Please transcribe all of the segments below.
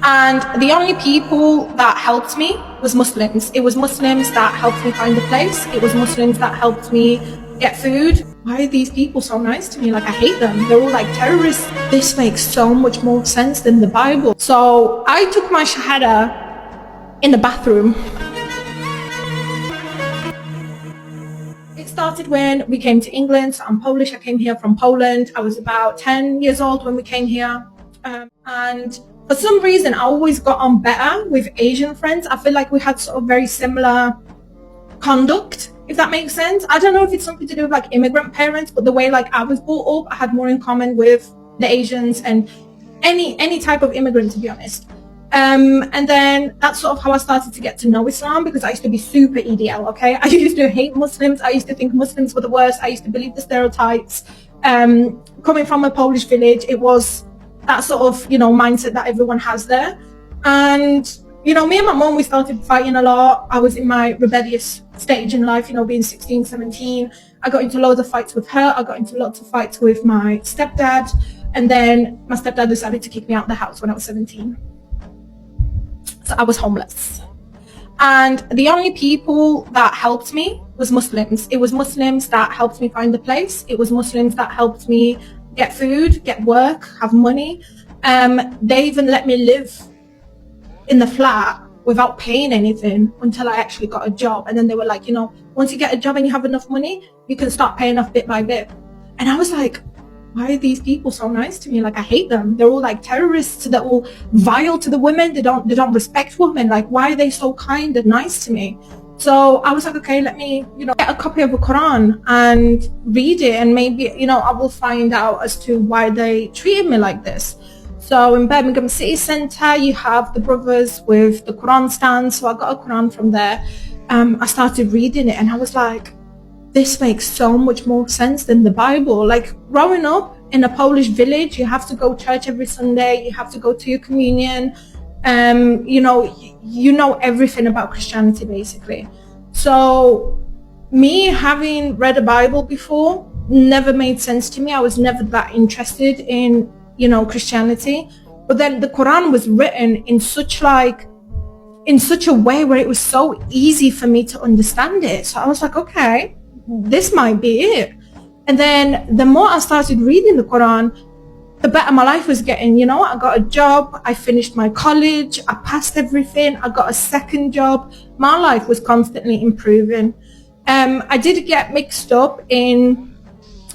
And the only people that helped me was Muslims. It was Muslims that helped me find a place. It was Muslims that helped me get food. Why are these people so nice to me? Like, I hate them. They're all like terrorists. This makes so much more sense than the Bible. So I took my shahada in the bathroom. It started when we came to England. So I'm Polish. I came here from Poland. I was about 10 years old when we came here. And for some reason, I always got on better with Asian friends. I feel like we had sort of very similar conduct, if that makes sense. I don't know if it's something to do with like immigrant parents, but the way like I was brought up, I had more in common with the Asians and any type of immigrant, to be honest. And then that's sort of how I started to get to know Islam, because I used to be super EDL, okay? I used to hate Muslims. I used to think Muslims were the worst. I used to believe the stereotypes. Coming from a Polish village, it was that sort of, mindset that everyone has there. And, me and my mom, we started fighting a lot. I was in my rebellious stage in life, being 16, 17. I got into loads of fights with her. I got into lots of fights with my stepdad. And then my stepdad decided to kick me out of the house when I was 17. So I was homeless. And the only people that helped me was Muslims. It was Muslims that helped me find a place. It was Muslims that helped me get food, get work, have money. They even let me live in the flat without paying anything until I actually got a job. And then they were like, once you get a job and you have enough money, you can start paying off bit by bit. And I was like, why are these people so nice to me? Like, I hate them. They're all like terrorists. They're all vile to the women. They don't respect women. Like, why are they so kind and nice to me? So I was like, okay, let me, get a copy of the Quran and read it, and maybe, I will find out as to why they treated me like this. So in Birmingham City Centre, you have the brothers with the Quran stand. So I got a Quran from there. I started reading it and I was like, this makes so much more sense than the Bible. Like, growing up in a Polish village, you have to go to church every Sunday. You have to go to your communion. You know everything about Christianity, basically. So me having read a Bible before never made sense to me. I was never that interested in, Christianity. But then the Quran was written in such a way where it was so easy for me to understand it. So I was like, okay, this might be it. And then the more I started reading the Quran, the better my life was getting. I got a job, I finished my college, I passed everything, I got a second job. My life was constantly improving. I did get mixed up in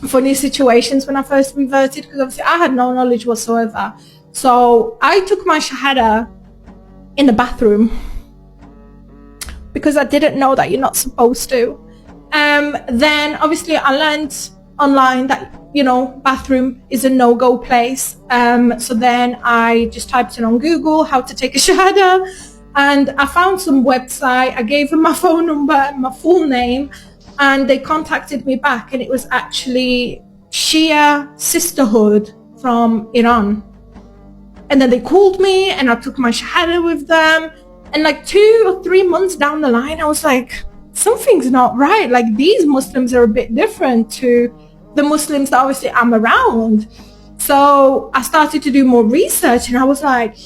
funny situations when I first reverted, because obviously I had no knowledge whatsoever. So I took my shahada in the bathroom because I didn't know that you're not supposed to. Then obviously I learned online that bathroom is a no-go place. So then I just typed in on Google how to take a shahada, and I found some website. I gave them my phone number and my full name, and they contacted me back, and it was actually Shia Sisterhood from Iran. And then they called me and I took my shahada with them, and like 2 or 3 months down the line, I was like, something's not right. Like, these Muslims are a bit different to the Muslims that obviously I'm around. So I started to do more research, and I was like,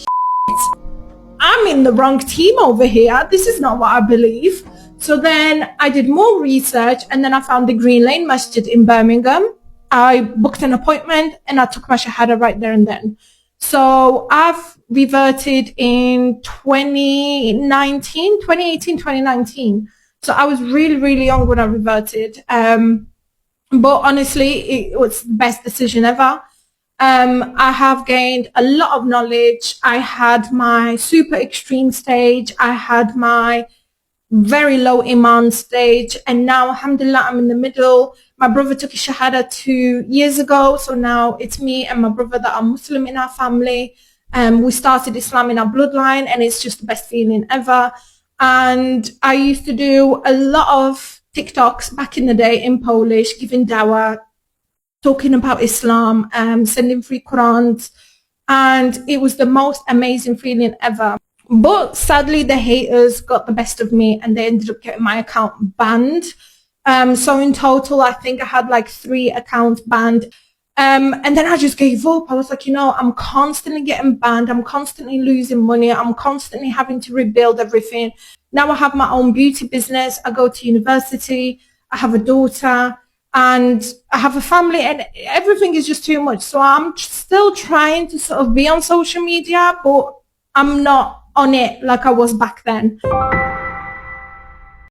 I'm in the wrong team over here. This is not what I believe. So then I did more research, and then I found the Green Lane Masjid in Birmingham. I booked an appointment and I took my shahada right there and then. So I've reverted in 2018, 2019. So I was really, really young when I reverted. But honestly, it was the best decision ever. I have gained a lot of knowledge. I had my super extreme stage. I had my very low iman stage. And now, alhamdulillah, I'm in the middle. My brother took a shahada 2 years ago. So now it's me and my brother that are Muslim in our family. We started Islam in our bloodline, and it's just the best feeling ever. And I used to do a lot of TikToks back in the day in Polish, giving dawah, talking about Islam, sending free Qurans, and it was the most amazing feeling ever. But sadly, the haters got the best of me, and they ended up getting my account banned. So in total, I think I had like 3 accounts banned. And then I just gave up. I was like, I'm constantly getting banned. I'm constantly losing money. I'm constantly having to rebuild everything. Now I have my own beauty business. I go to university. I have a daughter and I have a family, and everything is just too much. So I'm still trying to sort of be on social media, but I'm not on it like I was back then.